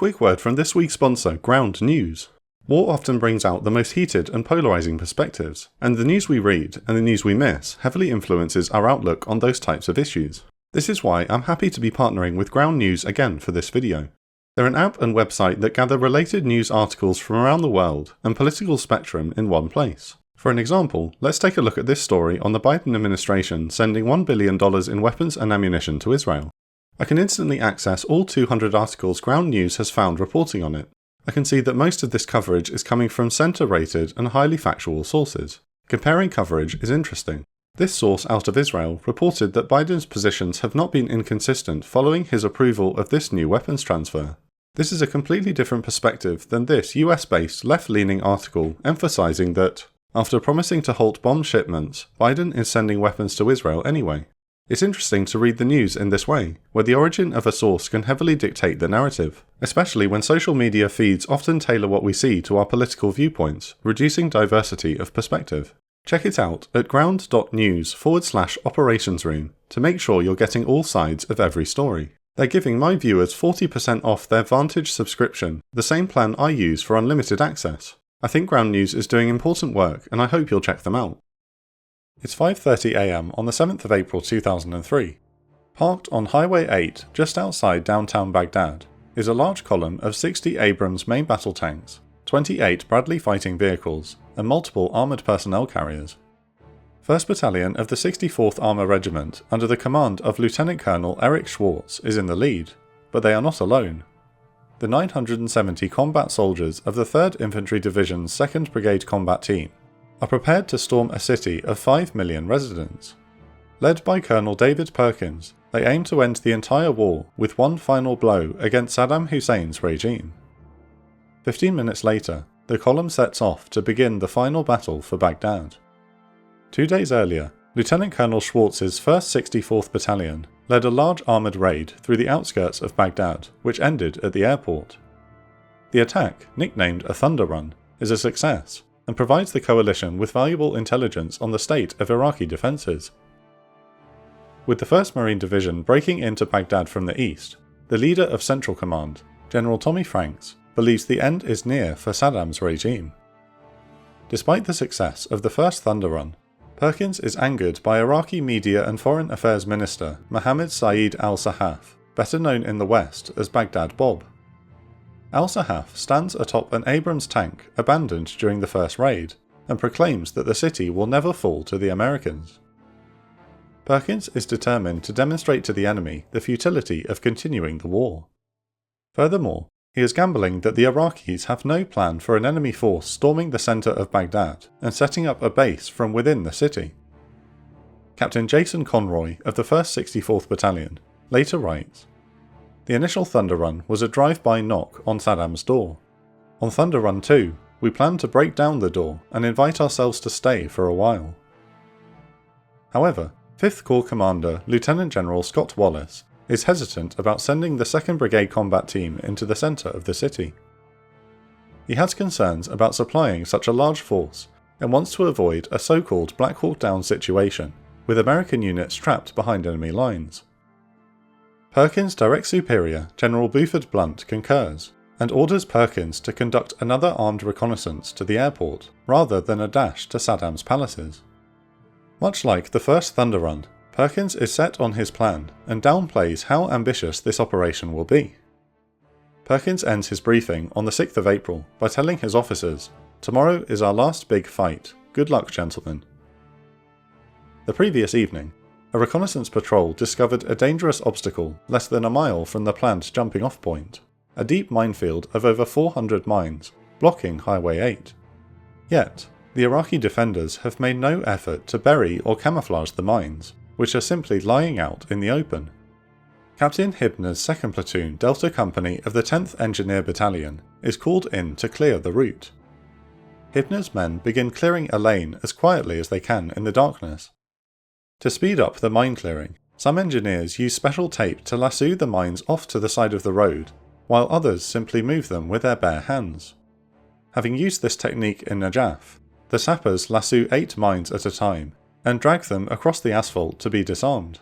quick word from this week's sponsor, Ground News. War often brings out the most heated and polarising perspectives, and the news we read and the news we miss heavily influences our outlook on those types of issues. This is why I'm happy to be partnering with Ground News again for this video. They're an app and website that gather related news articles from around the world and political spectrum in one place. For an example, let's take a look at this story on the Biden administration sending $1 billion in weapons and ammunition to Israel. I can instantly access all 200 articles Ground News has found reporting on it. I can see that most of this coverage is coming from centre-rated and highly factual sources. Comparing coverage is interesting. This source out of Israel reported that Biden's positions have not been inconsistent following his approval of this new weapons transfer. This is a completely different perspective than this US-based left-leaning article emphasising that, after promising to halt bomb shipments, Biden is sending weapons to Israel anyway. It's interesting to read the news in this way, where the origin of a source can heavily dictate the narrative, especially when social media feeds often tailor what we see to our political viewpoints, reducing diversity of perspective. Check it out at ground.news/operationsroom to make sure you're getting all sides of every story. They're giving my viewers 40% off their Vantage subscription, the same plan I use for unlimited access. I think Ground News is doing important work and I hope you'll check them out. It's 5:30 AM on the 7th of April 2003. Parked on Highway 8 just outside downtown Baghdad is a large column of 60 Abrams main battle tanks, 28 Bradley fighting vehicles, and multiple armoured personnel carriers. 1st Battalion of the 64th Armour Regiment under the command of Lieutenant Colonel Eric Schwartz is in the lead, but they are not alone. The 970 combat soldiers of the 3rd Infantry Division's 2nd Brigade Combat Team are prepared to storm a city of 5 million residents. Led by Colonel David Perkins, they aim to end the entire war with one final blow against Saddam Hussein's regime. 15 minutes later, the column sets off to begin the final battle for Baghdad. 2 days earlier, Lieutenant Colonel Schwartz's 1st 64th Battalion led a large armoured raid through the outskirts of Baghdad, which ended at the airport. The attack, nicknamed a Thunder Run, is a success, and provides the coalition with valuable intelligence on the state of Iraqi defences. With the 1st Marine Division breaking into Baghdad from the east, the leader of Central Command, General Tommy Franks, believes the end is near for Saddam's regime. Despite the success of the first Thunder Run, Perkins is angered by Iraqi Media and Foreign Affairs Minister Mohammed Saeed al-Sahaf, better known in the West as Baghdad Bob. Al-Sahaf stands atop an Abrams tank abandoned during the first raid, and proclaims that the city will never fall to the Americans. Perkins is determined to demonstrate to the enemy the futility of continuing the war. Furthermore, he is gambling that the Iraqis have no plan for an enemy force storming the centre of Baghdad and setting up a base from within the city. Captain Jason Conroy of the 1st 64th Battalion later writes, "The initial Thunder Run was a drive-by knock on Saddam's door. On Thunder Run 2, we planned to break down the door and invite ourselves to stay for a while." However, 5th Corps Commander Lieutenant General Scott Wallace is hesitant about sending the 2nd Brigade Combat Team into the centre of the city. He has concerns about supplying such a large force and wants to avoid a so-called Black Hawk Down situation, with American units trapped behind enemy lines. Perkins' direct superior, General Buford Blunt, concurs, and orders Perkins to conduct another armed reconnaissance to the airport, rather than a dash to Saddam's palaces. Much like the first Thunder Run, Perkins is set on his plan and downplays how ambitious this operation will be. Perkins ends his briefing on the 6th of April by telling his officers, "Tomorrow is our last big fight. Good luck, gentlemen." The previous evening, a reconnaissance patrol discovered a dangerous obstacle less than a mile from the planned jumping-off point, a deep minefield of over 400 mines, blocking Highway 8. Yet, the Iraqi defenders have made no effort to bury or camouflage the mines, which are simply lying out in the open. Captain Hibner's 2nd Platoon Delta Company of the 10th Engineer Battalion is called in to clear the route. Hibner's men begin clearing a lane as quietly as they can in the darkness. To speed up the mine clearing, some engineers use special tape to lasso the mines off to the side of the road, while others simply move them with their bare hands. Having used this technique in Najaf, the sappers lasso 8 mines at a time and drag them across the asphalt to be disarmed.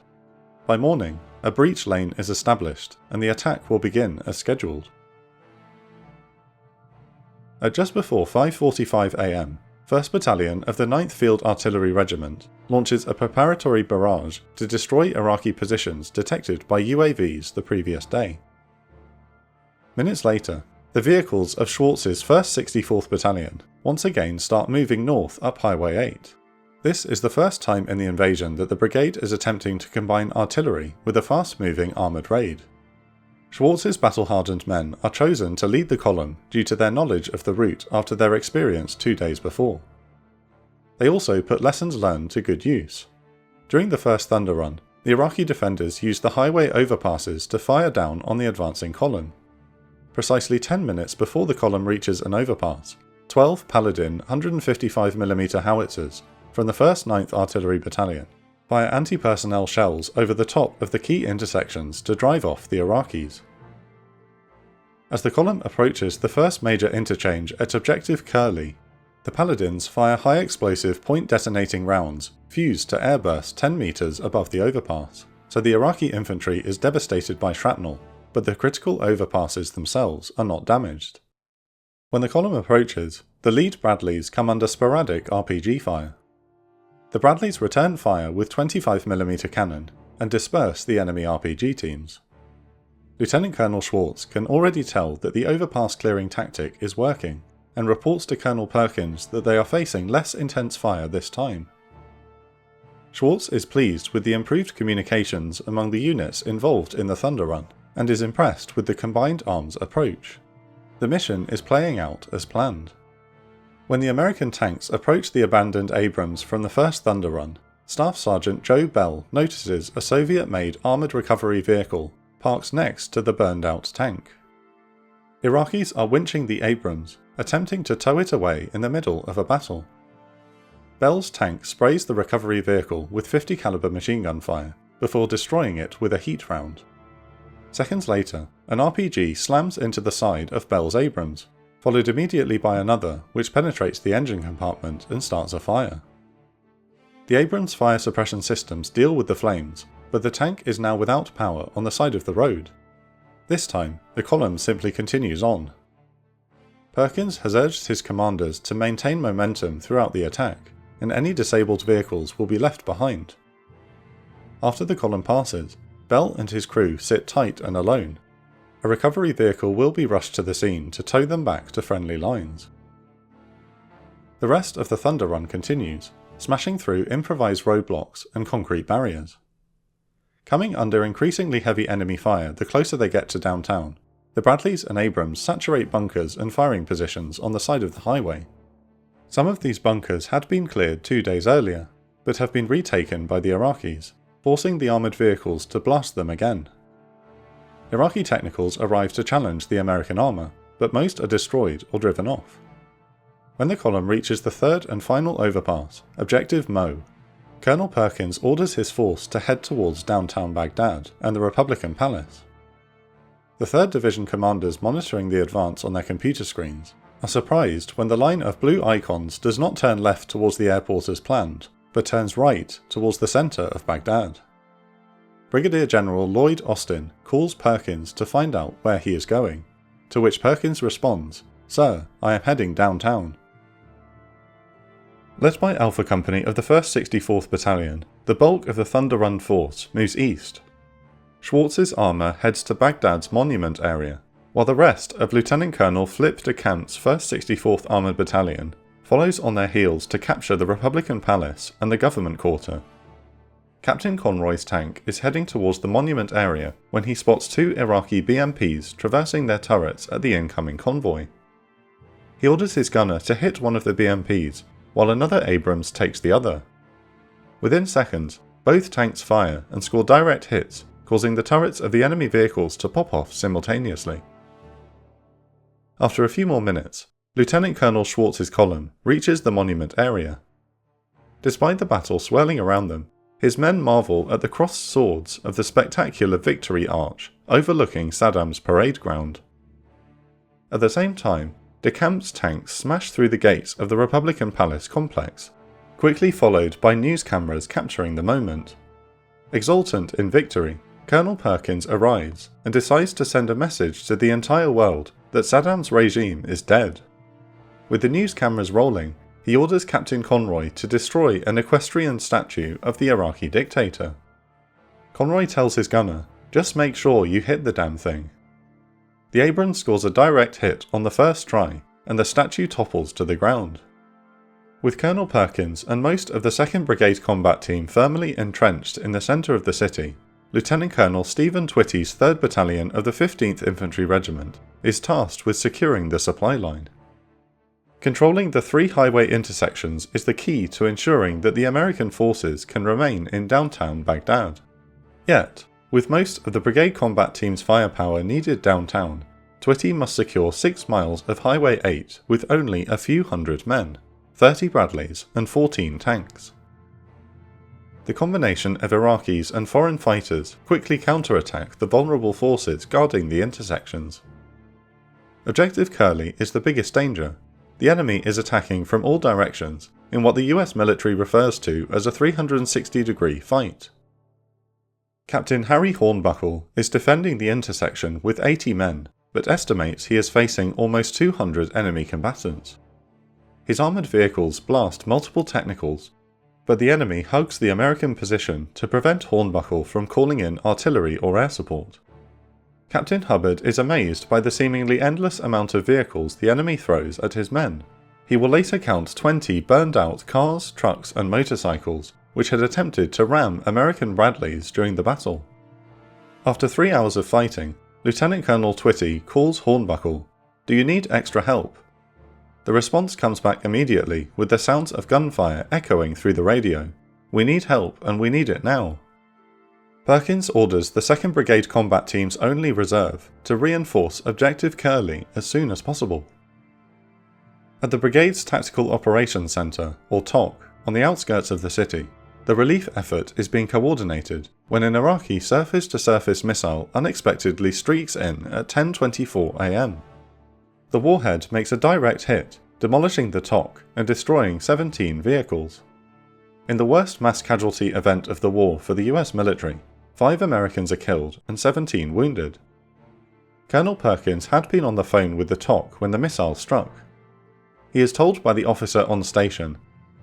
By morning, a breach lane is established and the attack will begin as scheduled. At just before 5:45 am, 1st Battalion of the 9th Field Artillery Regiment launches a preparatory barrage to destroy Iraqi positions detected by UAVs the previous day. Minutes later, the vehicles of Schwarz's 1st 64th Battalion once again start moving north up Highway 8. This is the first time in the invasion that the brigade is attempting to combine artillery with a fast-moving armoured raid. Schwarz's battle-hardened men are chosen to lead the column due to their knowledge of the route after their experience 2 days before. They also put lessons learned to good use. During the first Thunder Run, the Iraqi defenders used the highway overpasses to fire down on the advancing column. Precisely 10 minutes before the column reaches an overpass, 12 Paladin 155mm howitzers from the 1st 9th Artillery Battalion fire anti-personnel shells over the top of the key intersections to drive off the Iraqis. As the column approaches the first major interchange at Objective Curly, the Paladins fire high-explosive point-detonating rounds fused to airburst 10 metres above the overpass, so the Iraqi infantry is devastated by shrapnel, but the critical overpasses themselves are not damaged. When the column approaches, the lead Bradleys come under sporadic RPG fire. The Bradleys return fire with 25mm cannon and disperse the enemy RPG teams. Lieutenant Colonel Schwarz can already tell that the overpass clearing tactic is working, and reports to Colonel Perkins that they are facing less intense fire this time. Schwarz is pleased with the improved communications among the units involved in the Thunder Run, and is impressed with the combined arms approach. The mission is playing out as planned. When the American tanks approach the abandoned Abrams from the first Thunder Run, Staff Sergeant Joe Bell notices a Soviet-made armoured recovery vehicle parked next to the burned-out tank. Iraqis are winching the Abrams, attempting to tow it away in the middle of a battle. Bell's tank sprays the recovery vehicle with 50 caliber machine gun fire, before destroying it with a heat round. Seconds later, an RPG slams into the side of Bell's Abrams, followed immediately by another which penetrates the engine compartment and starts a fire. The Abrams fire suppression systems deal with the flames, but the tank is now without power on the side of the road. This time, the column simply continues on. Perkins has urged his commanders to maintain momentum throughout the attack, and any disabled vehicles will be left behind. After the column passes, Bell and his crew sit tight and alone. A recovery vehicle will be rushed to the scene to tow them back to friendly lines. The rest of the Thunder Run continues, smashing through improvised roadblocks and concrete barriers. Coming under increasingly heavy enemy fire the closer they get to downtown, the Bradleys and Abrams saturate bunkers and firing positions on the side of the highway. Some of these bunkers had been cleared 2 days earlier, but have been retaken by the Iraqis, forcing the armoured vehicles to blast them again. Iraqi technicals arrive to challenge the American armour, but most are destroyed or driven off. When the column reaches the third and final overpass, Objective Mo, Colonel Perkins orders his force to head towards downtown Baghdad and the Republican Palace. The 3rd Division commanders monitoring the advance on their computer screens are surprised when the line of blue icons does not turn left towards the airport as planned, but turns right towards the centre of Baghdad. Brigadier General Lloyd Austin calls Perkins to find out where he is going, to which Perkins responds, "Sir, I am heading downtown." Led by Alpha Company of the 1st 64th Battalion, the bulk of the Thunder Run force moves east. Schwarz's armour heads to Baghdad's monument area, while the rest of Lieutenant Colonel Flip de Camp's 1st 64th Armoured Battalion follows on their heels to capture the Republican Palace and the Government Quarter. Captain Conroy's tank is heading towards the monument area when he spots 2 Iraqi BMPs traversing their turrets at the incoming convoy. He orders his gunner to hit one of the BMPs, while another Abrams takes the other. Within seconds, both tanks fire and score direct hits, causing the turrets of the enemy vehicles to pop off simultaneously. After a few more minutes, Lieutenant Colonel Schwarz's column reaches the monument area. Despite the battle swirling around them, his men marvel at the crossed swords of the spectacular Victory Arch overlooking Saddam's parade ground. At the same time, de Camp's tanks smash through the gates of the Republican Palace complex, quickly followed by news cameras capturing the moment. Exultant in victory, Colonel Perkins arrives and decides to send a message to the entire world that Saddam's regime is dead. With the news cameras rolling, he orders Captain Conroy to destroy an equestrian statue of the Iraqi dictator. Conroy tells his gunner, "Just make sure you hit the damn thing." The Abrams scores a direct hit on the first try, and the statue topples to the ground. With Colonel Perkins and most of the 2nd Brigade combat team firmly entrenched in the centre of the city, Lieutenant Colonel Stephen Twitty's 3rd Battalion of the 15th Infantry Regiment is tasked with securing the supply line. Controlling the 3 highway intersections is the key to ensuring that the American forces can remain in downtown Baghdad. Yet, with most of the brigade combat team's firepower needed downtown, Twitty must secure 6 miles of Highway 8 with only a few hundred men, 30 Bradleys and 14 tanks. The combination of Iraqis and foreign fighters quickly counterattack the vulnerable forces guarding the intersections. Objective Curly is the biggest danger. The enemy is attacking from all directions in what the US military refers to as a 360-degree fight. Captain Harry Hornbuckle is defending the intersection with 80 men, but estimates he is facing almost 200 enemy combatants. His armoured vehicles blast multiple technicals, but the enemy hugs the American position to prevent Hornbuckle from calling in artillery or air support. Captain Hubbard is amazed by the seemingly endless amount of vehicles the enemy throws at his men. He will later count 20 burned out cars, trucks and motorcycles, which had attempted to ram American Bradleys during the battle. After 3 hours of fighting, Lieutenant Colonel Twitty calls Hornbuckle, "Do you need extra help?" The response comes back immediately with the sounds of gunfire echoing through the radio. "We need help and we need it now." Perkins orders the 2nd Brigade Combat Team's only reserve to reinforce Objective Curly as soon as possible. At the Brigade's Tactical Operations Centre, or TOC, on the outskirts of the city, the relief effort is being coordinated when an Iraqi surface-to-surface missile unexpectedly streaks in at 10:24 am. The warhead makes a direct hit, demolishing the TOC and destroying 17 vehicles. In the worst mass casualty event of the war for the US military, 5 Americans are killed and 17 wounded. Colonel Perkins had been on the phone with the TOC when the missile struck. He is told by the officer on station,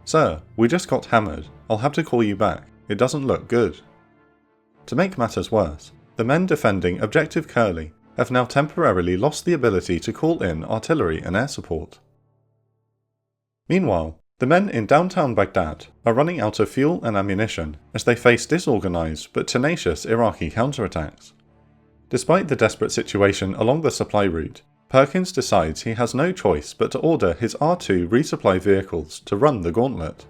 "Sir, we just got hammered. I'll have to call you back. It doesn't look good." To make matters worse, the men defending Objective Curly have now temporarily lost the ability to call in artillery and air support. Meanwhile, the men in downtown Baghdad are running out of fuel and ammunition as they face disorganized but tenacious Iraqi counterattacks. Despite the desperate situation along the supply route, Perkins decides he has no choice but to order his R2 resupply vehicles to run the gauntlet.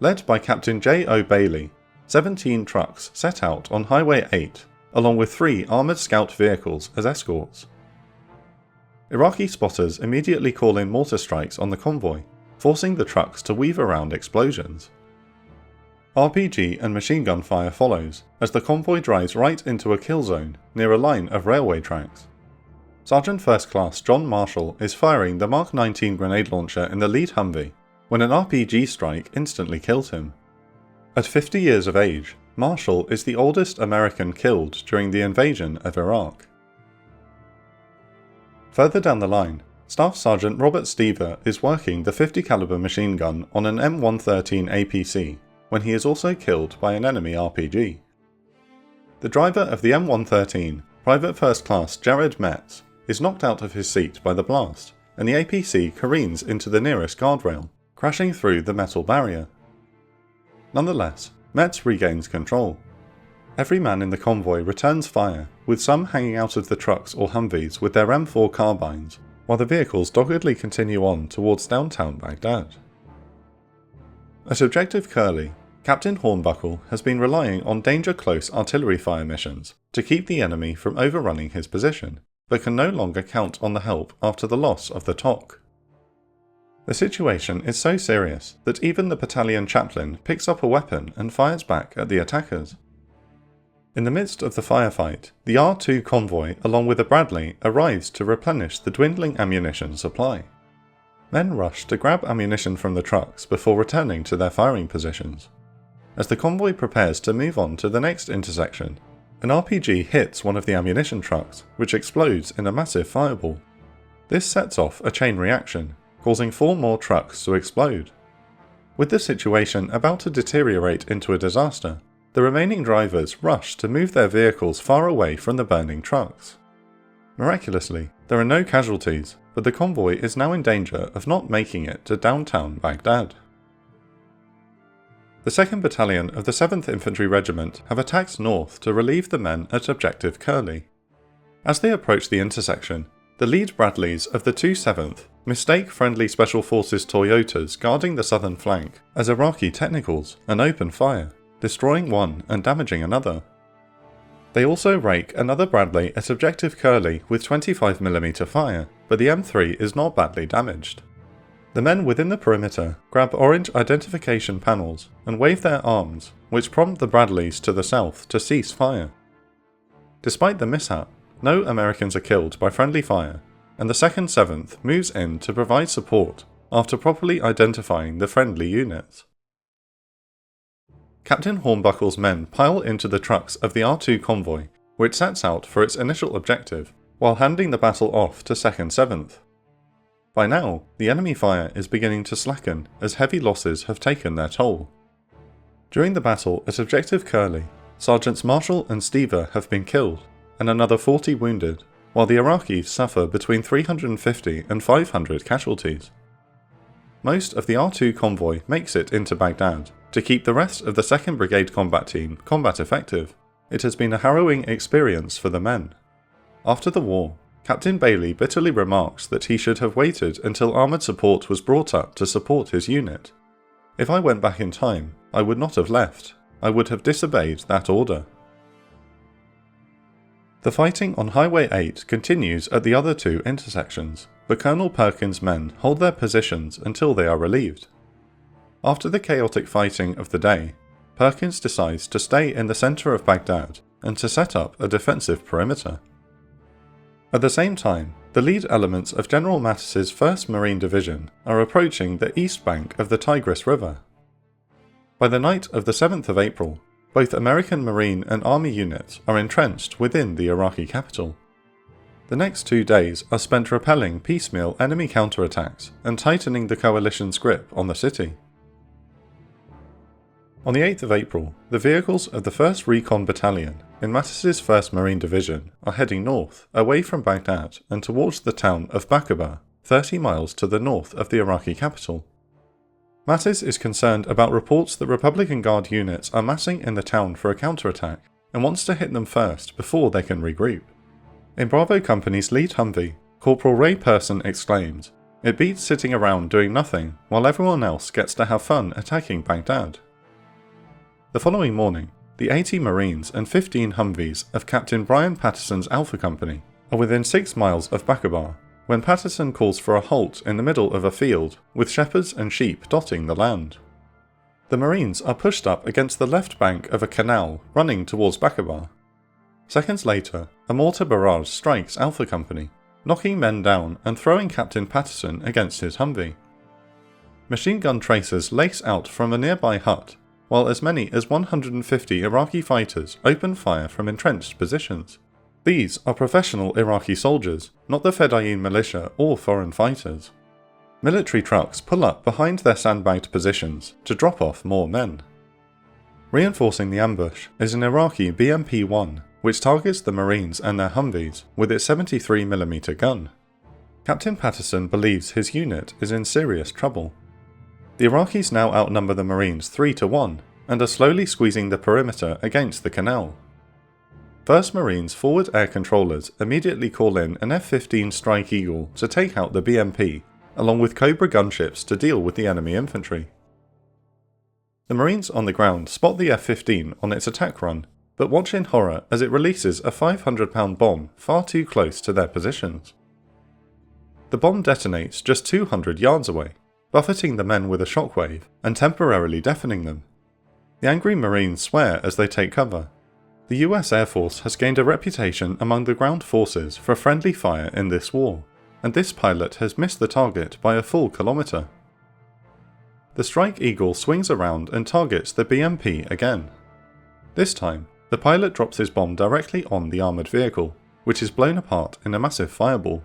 Led by Captain J. O. Bailey, 17 trucks set out on Highway 8, along with 3 armoured scout vehicles as escorts. Iraqi spotters immediately call in mortar strikes on the convoy, forcing the trucks to weave around explosions. RPG and machine gun fire follows as the convoy drives right into a kill zone near a line of railway tracks. Sergeant First Class John Marshall is firing the Mark 19 grenade launcher in the lead Humvee when an RPG strike instantly kills him. At 50 years of age, Marshall is the oldest American killed during the invasion of Iraq. Further down the line, Staff Sergeant Robert Stever is working the 50 caliber machine gun on an M113 APC when he is also killed by an enemy RPG. The driver of the M113, Private First Class Jared Metz, is knocked out of his seat by the blast, and the APC careens into the nearest guardrail, crashing through the metal barrier. Nonetheless, Metz regains control. Every man in the convoy returns fire, with some hanging out of the trucks or Humvees with their M4 carbines, while the vehicles doggedly continue on towards downtown Baghdad. At Objective Curly, Captain Hornbuckle has been relying on danger-close artillery fire missions to keep the enemy from overrunning his position, but can no longer count on the help after the loss of the TOC. The situation is so serious that even the battalion chaplain picks up a weapon and fires back at the attackers. In the midst of the firefight, the R2 convoy along with a Bradley arrives to replenish the dwindling ammunition supply. Men rush to grab ammunition from the trucks before returning to their firing positions. As the convoy prepares to move on to the next intersection, an RPG hits one of the ammunition trucks, which explodes in a massive fireball. This sets off a chain reaction, causing 4 more trucks to explode. With the situation about to deteriorate into a disaster, the remaining drivers rush to move their vehicles far away from the burning trucks. Miraculously, there are no casualties, but the convoy is now in danger of not making it to downtown Baghdad. The 2nd Battalion of the 7th Infantry Regiment have attacked north to relieve the men at Objective Curly. As they approach the intersection, the lead Bradleys of the 2 7th mistake friendly Special Forces Toyotas guarding the southern flank as Iraqi technicals and open fire, destroying one and damaging another. They also rake another Bradley at Objective Curly with 25mm fire, but the M3 is not badly damaged. The men within the perimeter grab orange identification panels and wave their arms, which prompt the Bradleys to the south to cease fire. Despite the mishap, no Americans are killed by friendly fire, and the 2nd 7th moves in to provide support after properly identifying the friendly units. Captain Hornbuckle's men pile into the trucks of the R2 convoy, which sets out for its initial objective, while handing the battle off to 2nd 7th. By now, the enemy fire is beginning to slacken as heavy losses have taken their toll. During the battle at Objective Curly, Sergeants Marshall and Stever have been killed, and another 40 wounded, while the Iraqis suffer between 350 and 500 casualties. Most of the R2 convoy makes it into Baghdad to keep the rest of the 2nd Brigade Combat Team combat effective. It has been a harrowing experience for the men. After the war, Captain Bailey bitterly remarks that he should have waited until armoured support was brought up to support his unit. If I went back in time, I would not have left. I would have disobeyed that order. The fighting on Highway 8 continues at the other 2 intersections, but Colonel Perkins' men hold their positions until they are relieved. After the chaotic fighting of the day, Perkins decides to stay in the centre of Baghdad and to set up a defensive perimeter. At the same time, the lead elements of General Mattis's 1st Marine Division are approaching the east bank of the Tigris River. By the night of the 7th of April, both American Marine and Army units are entrenched within the Iraqi capital. The next 2 days are spent repelling piecemeal enemy counterattacks and tightening the coalition's grip on the city. On the 8th of April, the vehicles of the 1st Recon Battalion in Mattis's 1st Marine Division are heading north, away from Baghdad and towards the town of Baqubah, 30 miles to the north of the Iraqi capital. Mattis is concerned about reports that Republican Guard units are massing in the town for a counterattack and wants to hit them first before they can regroup. In Bravo Company's lead Humvee, Corporal Ray Person exclaims, "It beats sitting around doing nothing while everyone else gets to have fun attacking Baghdad." The following morning, the 80 Marines and 15 Humvees of Captain Brian Patterson's Alpha Company are within 6 miles of Baqubah, when Patterson calls for a halt in the middle of a field, with shepherds and sheep dotting the land. The Marines are pushed up against the left bank of a canal running towards Baqubah. Seconds later, a mortar barrage strikes Alpha Company, knocking men down and throwing Captain Patterson against his Humvee. Machine gun tracers lace out from a nearby hut, while as many as 150 Iraqi fighters open fire from entrenched positions. These are professional Iraqi soldiers, not the Fedayeen militia or foreign fighters. Military trucks pull up behind their sandbagged positions to drop off more men. Reinforcing the ambush is an Iraqi BMP-1, which targets the Marines and their Humvees with its 73mm gun. Captain Patterson believes his unit is in serious trouble. The Iraqis now outnumber the Marines 3-1 and are slowly squeezing the perimeter against the canal. 1st Marines forward air controllers immediately call in an F-15 Strike Eagle to take out the BMP, along with Cobra gunships to deal with the enemy infantry. The Marines on the ground spot the F-15 on its attack run, but watch in horror as it releases a 500-pound bomb far too close to their positions. The bomb detonates just 200 yards away, buffeting the men with a shockwave and temporarily deafening them. The angry Marines swear as they take cover. The US Air Force has gained a reputation among the ground forces for friendly fire in this war, and this pilot has missed the target by a full kilometre. The Strike Eagle swings around and targets the BMP again. This time, the pilot drops his bomb directly on the armoured vehicle, which is blown apart in a massive fireball.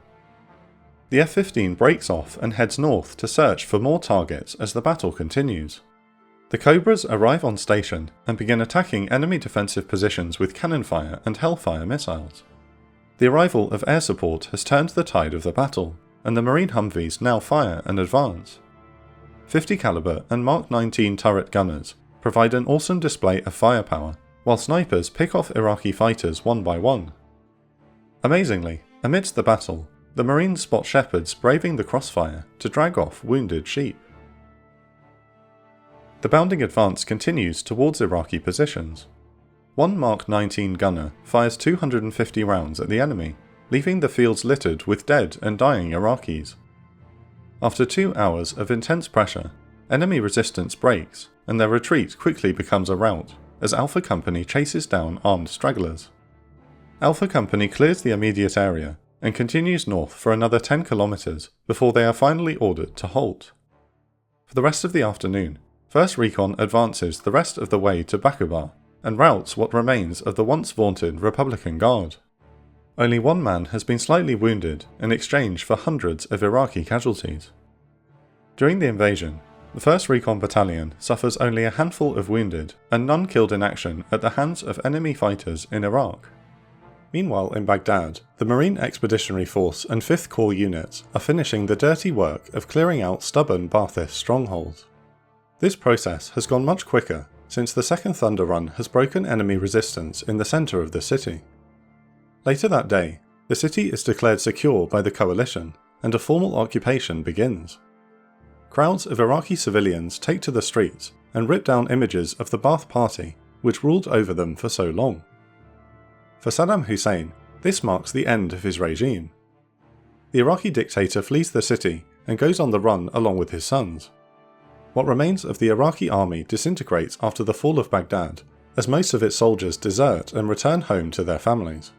The F-15 breaks off and heads north to search for more targets as the battle continues. The Cobras arrive on station and begin attacking enemy defensive positions with cannon fire and Hellfire missiles. The arrival of air support has turned the tide of the battle, and the Marine Humvees now fire and advance. 50 caliber and Mark 19 turret gunners provide an awesome display of firepower, while snipers pick off Iraqi fighters one by one. Amazingly, amidst the battle, the Marines spot shepherds braving the crossfire to drag off wounded sheep. The bounding advance continues towards Iraqi positions. One Mark 19 gunner fires 250 rounds at the enemy, leaving the fields littered with dead and dying Iraqis. After 2 hours of intense pressure, enemy resistance breaks, and their retreat quickly becomes a rout as Alpha Company chases down armed stragglers. Alpha Company clears the immediate area and continues north for another 10 kilometers before they are finally ordered to halt. For the rest of the afternoon, 1st Recon advances the rest of the way to Baqubah and routs what remains of the once vaunted Republican Guard. Only one man has been slightly wounded in exchange for hundreds of Iraqi casualties. During the invasion, the 1st Recon Battalion suffers only a handful of wounded and none killed in action at the hands of enemy fighters in Iraq. Meanwhile in Baghdad, the Marine Expeditionary Force and 5th Corps units are finishing the dirty work of clearing out stubborn Ba'athist strongholds. This process has gone much quicker since the 2nd Thunder Run has broken enemy resistance in the centre of the city. Later that day, the city is declared secure by the coalition and a formal occupation begins. Crowds of Iraqi civilians take to the streets and rip down images of the Ba'ath Party which ruled over them for so long. For Saddam Hussein, this marks the end of his regime. The Iraqi dictator flees the city and goes on the run along with his sons. What remains of the Iraqi army disintegrates after the fall of Baghdad, as most of its soldiers desert and return home to their families.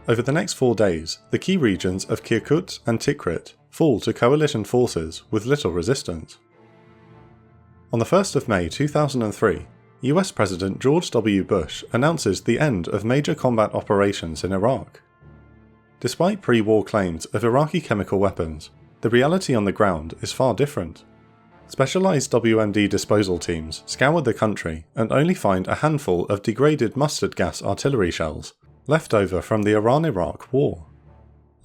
Over the next 4 days, the key regions of Kirkuk and Tikrit fall to coalition forces with little resistance. On the 1st of May 2003, US President George W. Bush announces the end of major combat operations in Iraq. Despite pre-war claims of Iraqi chemical weapons, the reality on the ground is far different. Specialised WMD disposal teams scour the country and only find a handful of degraded mustard gas artillery shells, left over from the Iran-Iraq war.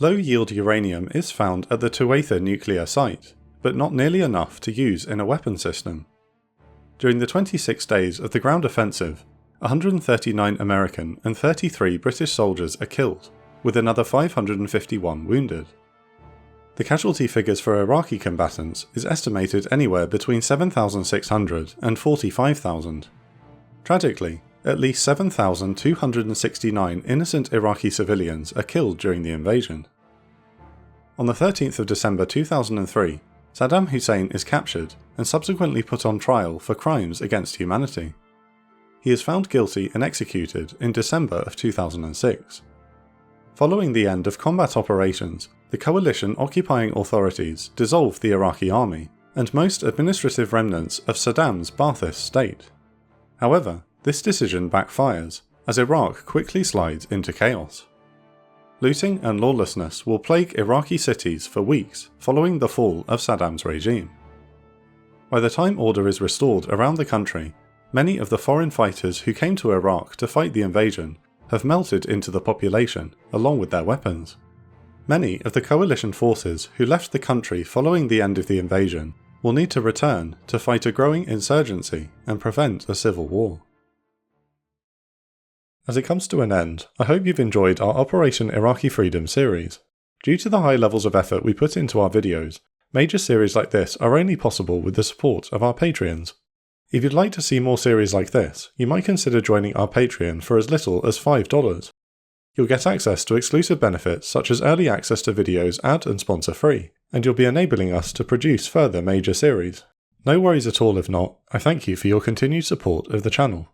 Low-yield uranium is found at the Tuatha nuclear site, but not nearly enough to use in a weapon system. During the 26 days of the ground offensive, 139 American and 33 British soldiers are killed, with another 551 wounded. The casualty figures for Iraqi combatants is estimated anywhere between 7,600 and 45,000. Tragically, at least 7,269 innocent Iraqi civilians are killed during the invasion. On the 13th of December 2003, Saddam Hussein is captured and subsequently put on trial for crimes against humanity. He is found guilty and executed in December of 2006. Following the end of combat operations, the coalition occupying authorities dissolved the Iraqi army and most administrative remnants of Saddam's Ba'athist state. However, this decision backfires, as Iraq quickly slides into chaos. Looting and lawlessness will plague Iraqi cities for weeks following the fall of Saddam's regime. By the time order is restored around the country, many of the foreign fighters who came to Iraq to fight the invasion have melted into the population along with their weapons. Many of the coalition forces who left the country following the end of the invasion will need to return to fight a growing insurgency and prevent a civil war. As it comes to an end, I hope you've enjoyed our Operation Iraqi Freedom series. Due to the high levels of effort we put into our videos, major series like this are only possible with the support of our Patreons. If you'd like to see more series like this, you might consider joining our Patreon for as little as $5. You'll get access to exclusive benefits such as early access to videos ad and sponsor free, and you'll be enabling us to produce further major series. No worries at all if not, I thank you for your continued support of the channel.